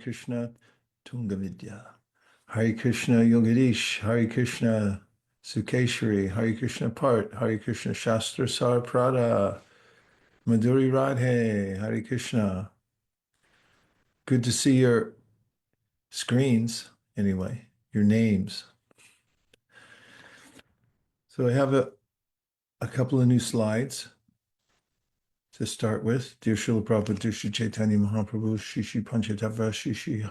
Krishna Tungavidya. Hare Krishna Yogadish, Hare Krishna Sukeshwari, Hare Krishna Part, Hare Krishna Shastra Sarprada, Madhuri Radhe, Hare Krishna. Good to see your screens, anyway, your names. So I have a couple of new slides to start with. Dear Srila Prabhupada, Dear Sri Chaitanya Mahaprabhu, Shri Shri Panchatattva, Shri Shri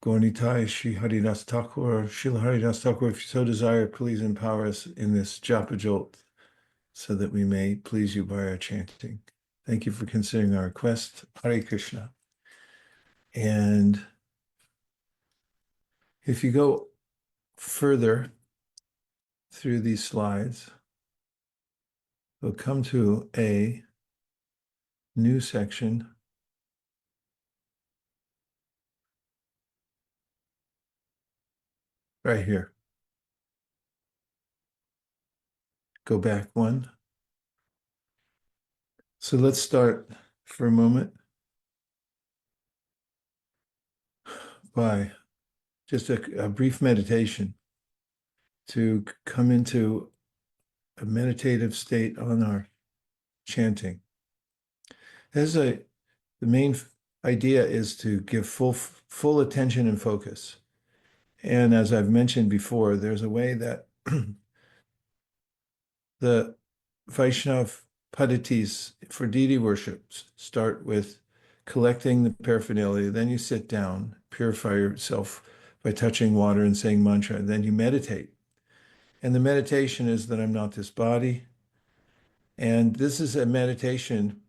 Gaunitai, Shri Haridas Thakur, Srila Haridas Thakur, if you so desire, please empower us in this Japa Jolt so that we may please you by our chanting. Thank you for considering our request. Hare Krishna. And if you go further through these slides, we'll come to a new section right here. Go back one. So let's start for a moment by just a brief meditation to come into a meditative state on our chanting. The main idea is to give full attention and focus. And as I've mentioned before, there's a way that the Vaishnava Padditis for deity worship start with collecting the paraphernalia. Then you sit down, purify yourself by touching water and saying mantra, and then you meditate. And the meditation is that I'm not this body. And this is a meditation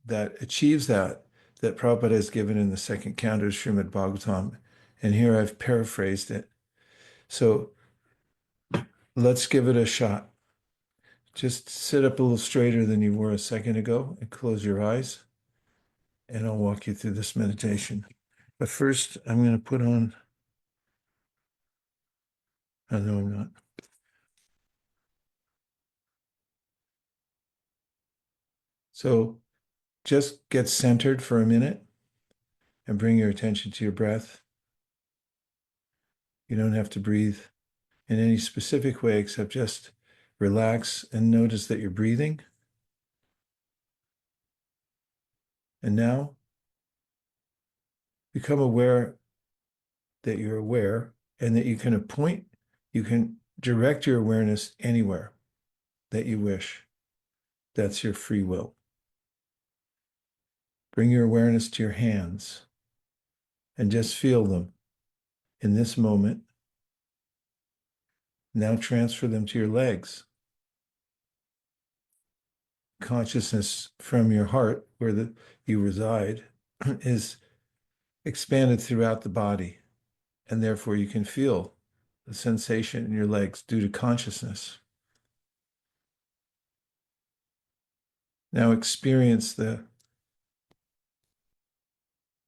that achieves that Prabhupada has given in the second canto of Srimad Bhagavatam. And here I've paraphrased it. So let's give it a shot. Just sit up a little straighter than you were a second ago and close your eyes. And I'll walk you through this meditation. But first, I'm going to put on, oh, no, I'm not. So just get centered for a minute and bring your attention to your breath. You don't have to breathe in any specific way except just relax and notice that you're breathing. And now become aware that you're aware and that you can direct your awareness anywhere that you wish. That's your free will. Bring your awareness to your hands and just feel them in this moment. Now transfer them to your legs. Consciousness from your heart, where you reside, is expanded throughout the body, and therefore you can feel the sensation in your legs due to consciousness. Now experience the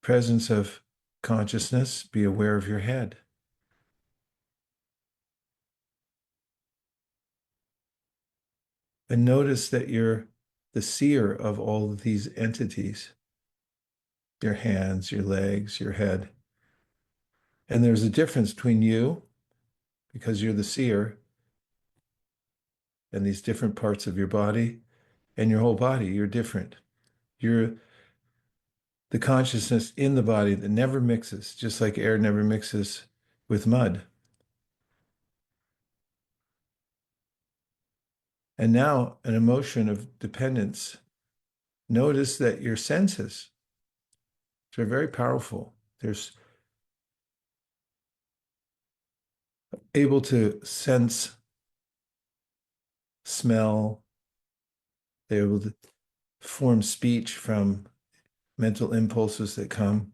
presence of consciousness. Be aware of your head. And notice that you're the seer of all of these entities. Your hands, your legs, your head. And there's a difference between you, because you're the seer, and these different parts of your body, and your whole body. You're different. You're the consciousness in the body that never mixes, just like air never mixes with mud. And now an emotion of dependence. Notice that your senses, which are very powerful, there's able to sense, smell, they're able to form speech from mental impulses that come.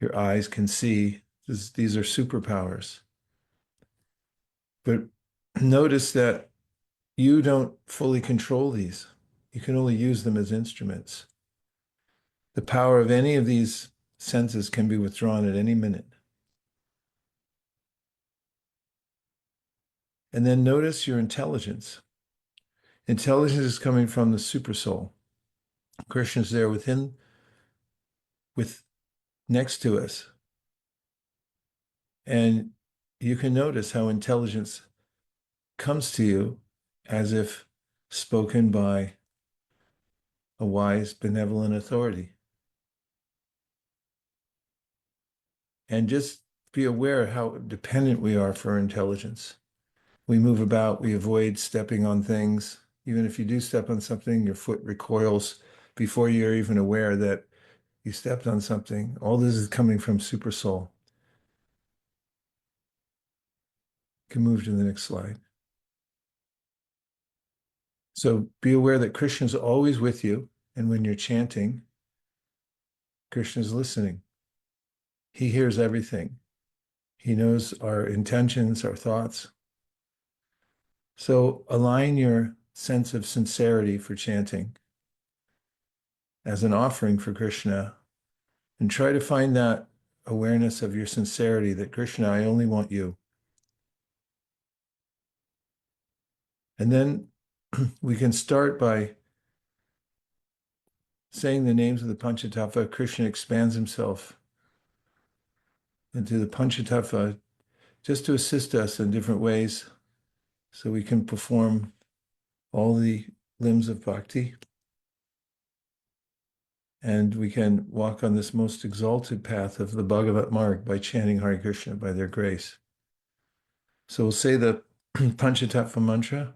Your eyes can see. These are superpowers. But notice that you don't fully control these. You can only use them as instruments. The power of any of these senses can be withdrawn at any minute. And then notice your intelligence. Intelligence is coming from the supersoul. Krishna's there with next to us. And you can notice how intelligence comes to you as if spoken by a wise, benevolent authority. And just be aware how dependent we are for intelligence. We move about, we avoid stepping on things. Even if you do step on something, your foot recoils before you're even aware that you stepped on something. All this is coming from Super Soul. You can move to the next slide. So be aware that Krishna's always with you. And when you're chanting, Krishna's listening. He hears everything. He knows our intentions, our thoughts. So align your sense of sincerity for chanting as an offering for Krishna, and try to find that awareness of your sincerity that Krishna, I only want you. And then we can start by saying the names of the Panchatattva. Krishna expands himself into the Panchatattva just to assist us in different ways so we can perform all the limbs of bhakti. And we can walk on this most exalted path of the Bhagavat Marg by chanting Hare Krishna by their grace. So we'll say the Panchatattva mantra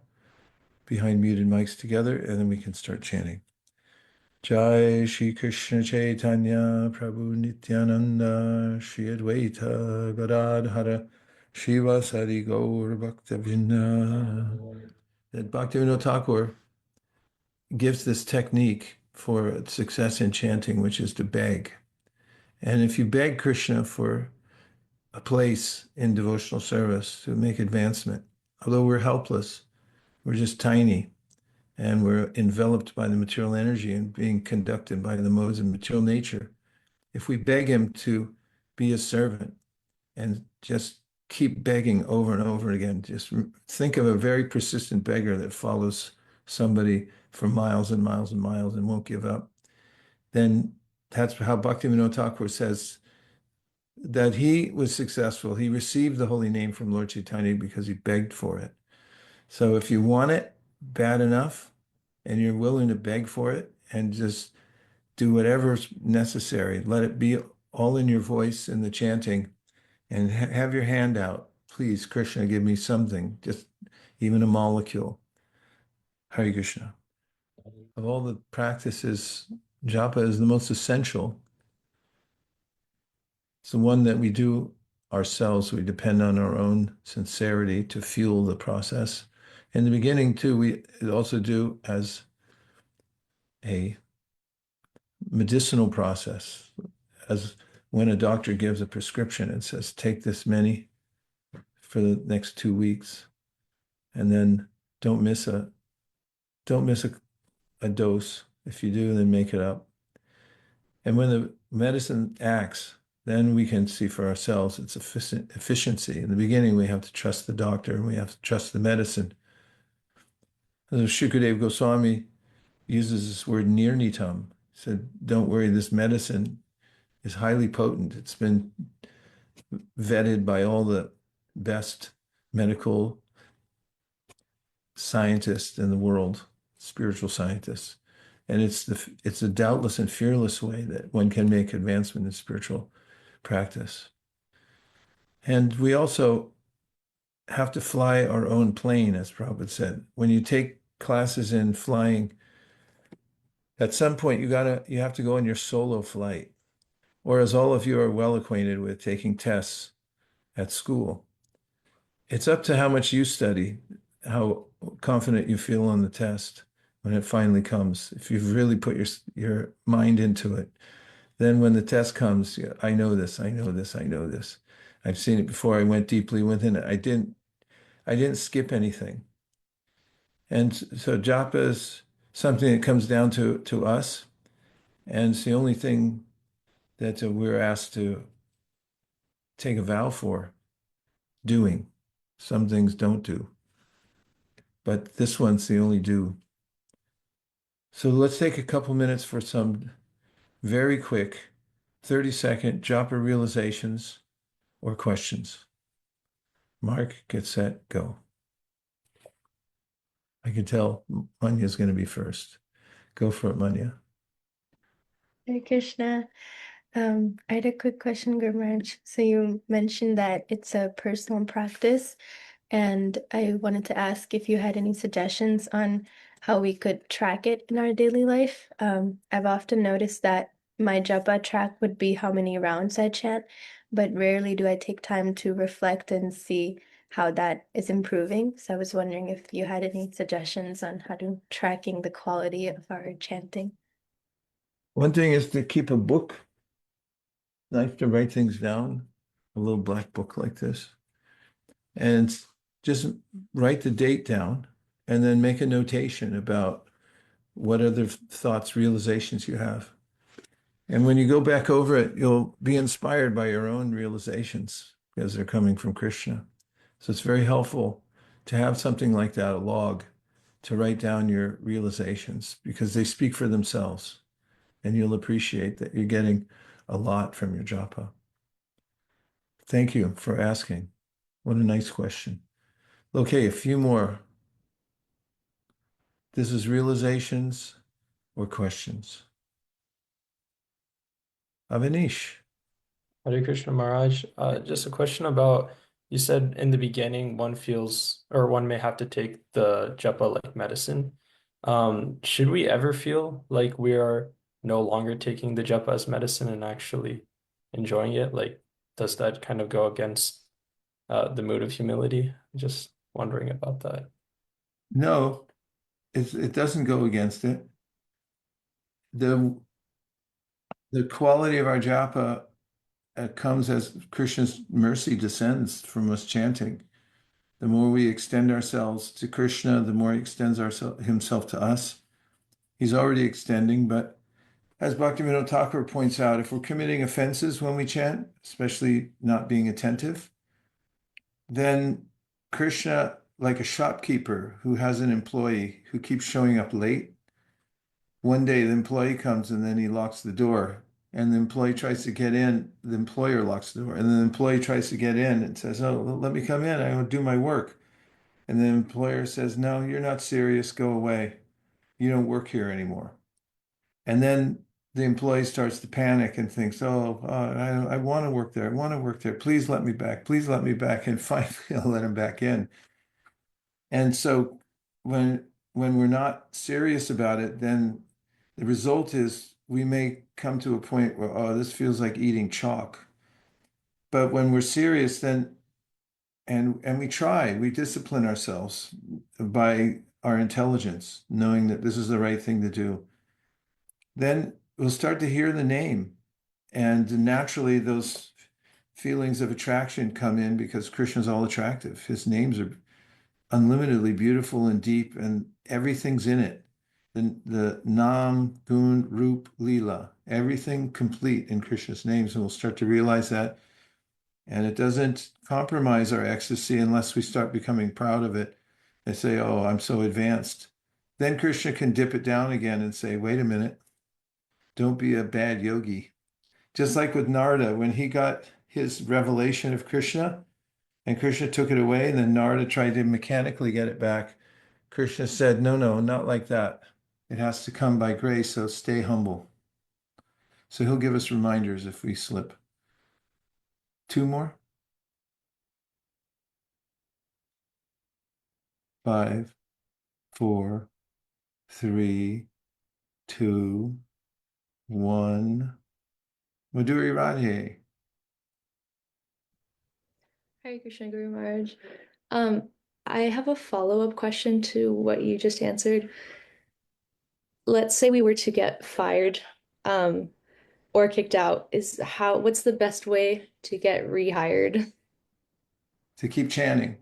behind muted mics together, and then we can start chanting. Jai Shri Krishna Chaitanya Prabhu Nityananda Shri Advaita Gadadhara Shivasari Gaur Bhaktivinoda. That Bhaktivinoda Ṭhākura gives this technique for success in chanting, which is to beg. And if you beg Krishna for a place in devotional service to make advancement, although we're helpless, we're just tiny, and we're enveloped by the material energy and being conducted by the modes of material nature. If we beg him to be a servant and just keep begging over and over again, just think of a very persistent beggar that follows somebody for miles and miles and miles and won't give up, then that's how Bhaktivinoda Ṭhākura says that he was successful. He received the holy name from Lord Caitanya because he begged for it. So if you want it bad enough and you're willing to beg for it and just do whatever's necessary, let it be all in your voice in the chanting, and have your hand out. Please, Krishna, give me something, just even a molecule. Hare Krishna. Of all the practices, Japa is the most essential. It's the one that we do ourselves. We depend on our own sincerity to fuel the process. In the beginning, too, we also do as a medicinal process, as when a doctor gives a prescription and says, take this many for the next 2 weeks, and then don't miss a dose. If you do, then make it up. And when the medicine acts, then we can see for ourselves its efficiency. In the beginning, we have to trust the doctor and we have to trust the medicine. So Shukadeva Goswami uses this word nirnitam. He said, don't worry, this medicine is highly potent. It's been vetted by all the best medical scientists in the world, spiritual scientists. And it's a doubtless and fearless way that one can make advancement in spiritual practice. And we also have to fly our own plane, as Prabhupada said. When you take classes in flying, at some point you have to go on your solo flight. Or as all of you are well acquainted with taking tests at school, it's up to how much you study, how confident you feel on the test when it finally comes. If you've really put your mind into it, then when the test comes, I know this, I know this, I know this. I've seen it before. I went deeply within it. I didn't skip anything. And so japa is something that comes down to us, and it's the only thing that we're asked to take a vow for doing. Some things don't do, but this one's the only do. So let's take a couple minutes for some very quick 30-second japa realizations or questions. Mark, get set, go. I can tell Manya's going to be first. Go for it, Manya. Hare Krishna. I had a quick question, Guru Maharaj. So you mentioned that it's a personal practice, and I wanted to ask if you had any suggestions on how we could track it in our daily life. I've often noticed that my japa track would be how many rounds I chant, but rarely do I take time to reflect and see how that is improving. So I was wondering if you had any suggestions on how to tracking the quality of our chanting. One thing is to keep a book. Nice to write things down, a little black book like this, and just write the date down and then make a notation about what other thoughts, realizations you have. And when you go back over it, you'll be inspired by your own realizations because they're coming from Krishna. So it's very helpful to have something like that, a log, to write down your realizations because they speak for themselves and you'll appreciate that you're getting a lot from your japa. Thank you for asking. What a nice question. Okay, a few more. This is realizations or questions. Avanish. Hare Krishna Maharaj. Just a question about, you said in the beginning one feels or one may have to take the japa like medicine. Should we ever feel like we are no longer taking the japa as medicine and actually enjoying it? Like, does that kind of go against the mood of humility? Just wondering about that. No, it doesn't go against it. The the quality of our japa comes as Krishna's mercy descends from us chanting. The more we extend ourselves to Krishna, the more he extends himself to us. He's already extending, but as Bhaktivinoda Ṭhākura points out, if we're committing offenses when we chant, especially not being attentive, then Krishna, like a shopkeeper who has an employee who keeps showing up late, one day the employee comes and then he locks the door. And the employee tries to get in, the employer locks the door. And the employee tries to get in and says, "Oh, well, let me come in. I want to do my work." And the employer says, "No, you're not serious. Go away. You don't work here anymore." And then the employee starts to panic and thinks, "Oh, I want to work there. I want to work there. Please let me back. Please let me back." And finally, I'll let him back in. And so when we're not serious about it, then the result is we may come to a point where, oh, this feels like eating chalk. But when we're serious, then and we discipline ourselves by our intelligence, knowing that this is the right thing to do. Then we'll start to hear the name, and naturally those feelings of attraction come in because Krishna's all attractive. His names are unlimitedly beautiful and deep, and everything's in it. The Nam, Gun, Rup, Lila, everything complete in Krishna's names, and we'll start to realize that. And it doesn't compromise our ecstasy unless we start becoming proud of it and say, "Oh, I'm so advanced." Then Krishna can dip it down again and say, "Wait a minute, don't be a bad yogi." Just like with Narada, when he got his revelation of Krishna, and Krishna took it away, and then Narada tried to mechanically get it back. Krishna said, "No, no, not like that. It has to come by grace, so stay humble." So he'll give us reminders if we slip. Two more? 5, 4, 3, 2, 1. Madhuri Radhe. Hare Krishna Guru Maharaj. Um, I have a follow-up question to what you just answered. Let's say we were to get fired, or kicked out. What's the best way to get rehired? To keep chanting.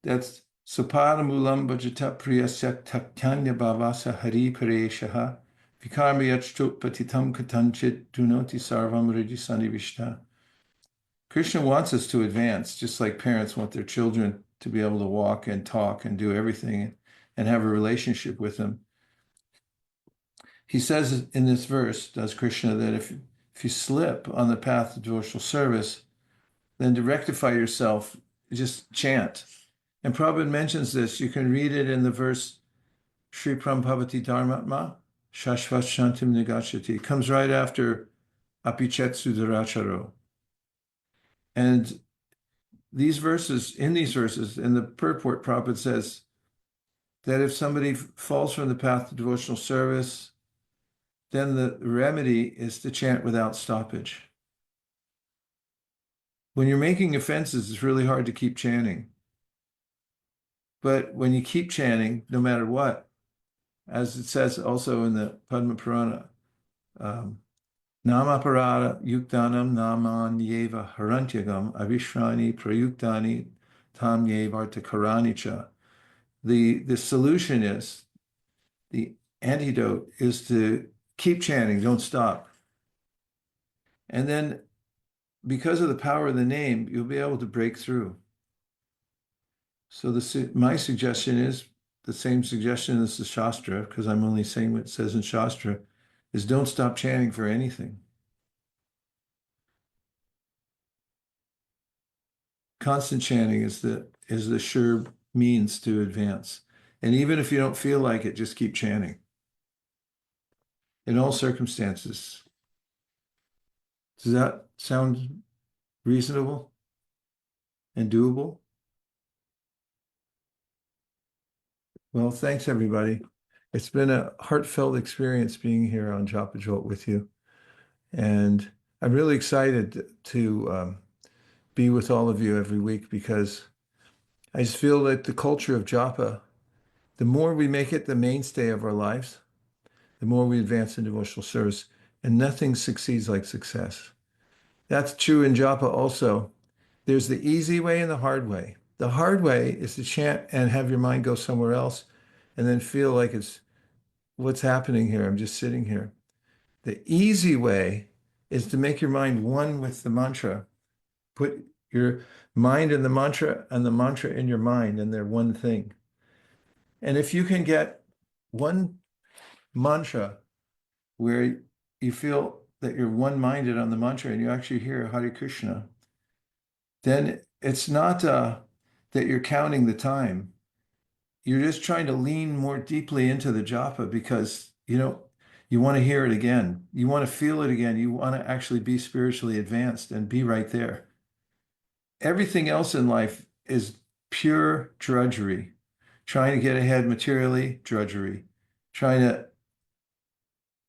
That's Sapadamulam Bhajata Priyasya Taktanya Bhavasa Hari Pareshaha Vikarma Yachtot Patitam Katanchit Dunoti Sarvam Rijisani Vishta. Krishna wants us to advance, just like parents want their children to be able to walk and talk and do everything and have a relationship with them. he says in this verse, does Krishna, that if you slip on the path of devotional service, then to rectify yourself, just chant. And Prabhupada mentions this. You can read it in the verse, Shri Prambhavati Dharmatma, Shashvat Shantim Nigachati. It comes right after Apichet Sudaracharo. And in these verses, in the purport, Prabhupada says that if somebody falls from the path of devotional service, then the remedy is to chant without stoppage. When you're making offenses, it's really hard to keep chanting. But when you keep chanting, no matter what, as it says also in the Padma Purana, Namaparada yuktanam namanyeva harantyagam avishrani prayuktani tam yevarta karanicha. The solution is, the antidote is to keep chanting, don't stop. And then, because of the power of the name, you'll be able to break through. So my suggestion is the same suggestion as the Shastra, because I'm only saying what it says in Shastra, is don't stop chanting for anything. Constant chanting is the sure means to advance. And even if you don't feel like it, just keep chanting. In all circumstances. Does that sound reasonable and doable? Well, thanks everybody. It's been a heartfelt experience being here on Japa Jolt with you. And I'm really excited to be with all of you every week, because I just feel that the culture of Japa, the more we make it the mainstay of our lives, the more we advance in devotional service, and nothing succeeds like success. That's true in Japa also. There's the easy way and the hard way. The hard way is to chant and have your mind go somewhere else and then feel like it's, what's happening here? I'm just sitting here. The easy way is to make your mind one with the mantra. Put your mind in the mantra and the mantra in your mind, and they're one thing. And if you can get one mantra where you feel that you're one-minded on the mantra and you actually hear Hare Krishna, then it's not that you're counting the time. You're just trying to lean more deeply into the japa, because you want to hear it again. You want to feel it again. You want to actually be spiritually advanced and be right there. Everything else in life is pure drudgery. Trying to get ahead materially, drudgery. Trying to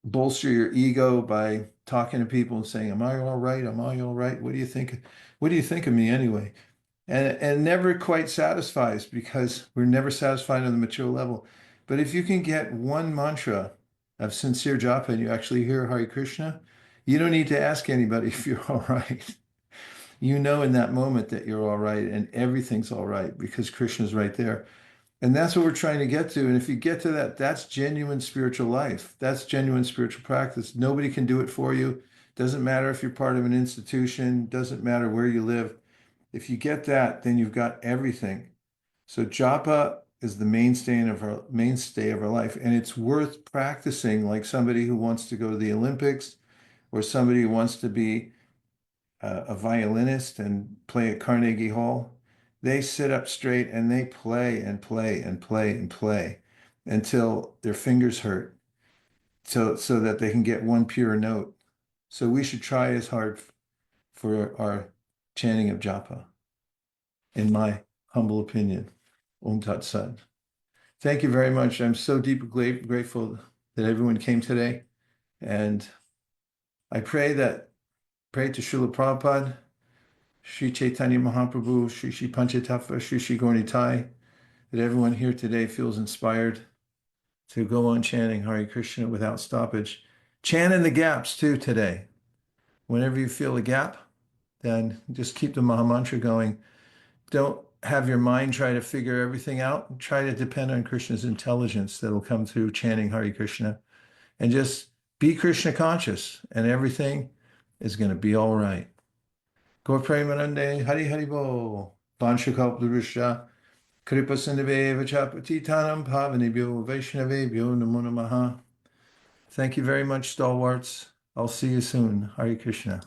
bolster your ego by talking to people and saying, am I all right? Am I all right? What do you think? What do you think of me anyway? And never quite satisfies, because we're never satisfied on the material level. But if you can get one mantra of sincere japa and you actually hear Hare Krishna, you don't need to ask anybody if you're all right. You know in that moment that you're all right and everything's all right, because Krishna's right there. And that's what we're trying to get to. And if you get to that, that's genuine spiritual life. That's genuine spiritual practice. Nobody can do it for you. Doesn't matter if you're part of an institution, doesn't matter where you live. If you get that, then you've got everything. So japa is the mainstay of our life. And it's worth practicing, like somebody who wants to go to the Olympics, or somebody who wants to be a violinist and play at Carnegie Hall. They sit up straight and they play and play and play and play until their fingers hurt, so that they can get one pure note. So we should try as hard for our chanting of japa, in my humble opinion. Om Tat Sat. Thank you very much. I'm so deeply grateful that everyone came today. And I pray to Srila Prabhupada, Sri Chaitanya Mahaprabhu, Sri Panchatattva, Sri Gaura, that everyone here today feels inspired to go on chanting Hare Krishna without stoppage. Chant in the gaps too today. Whenever you feel a gap, then just keep the Mahamantra going. Don't have your mind try to figure everything out. Try to depend on Krishna's intelligence that'll come through chanting Hare Krishna. And just be Krishna conscious, and everything is going to be all right. Gaur Premanande, Hari Hari Bo, Vanchakalpurusha, Kripa Sindhave Vachapati Tanam Pavanibhyo Vaishnavebhyo Namo Namaha. Thank you very much, stalwarts. I'll see you soon. Hare Krishna.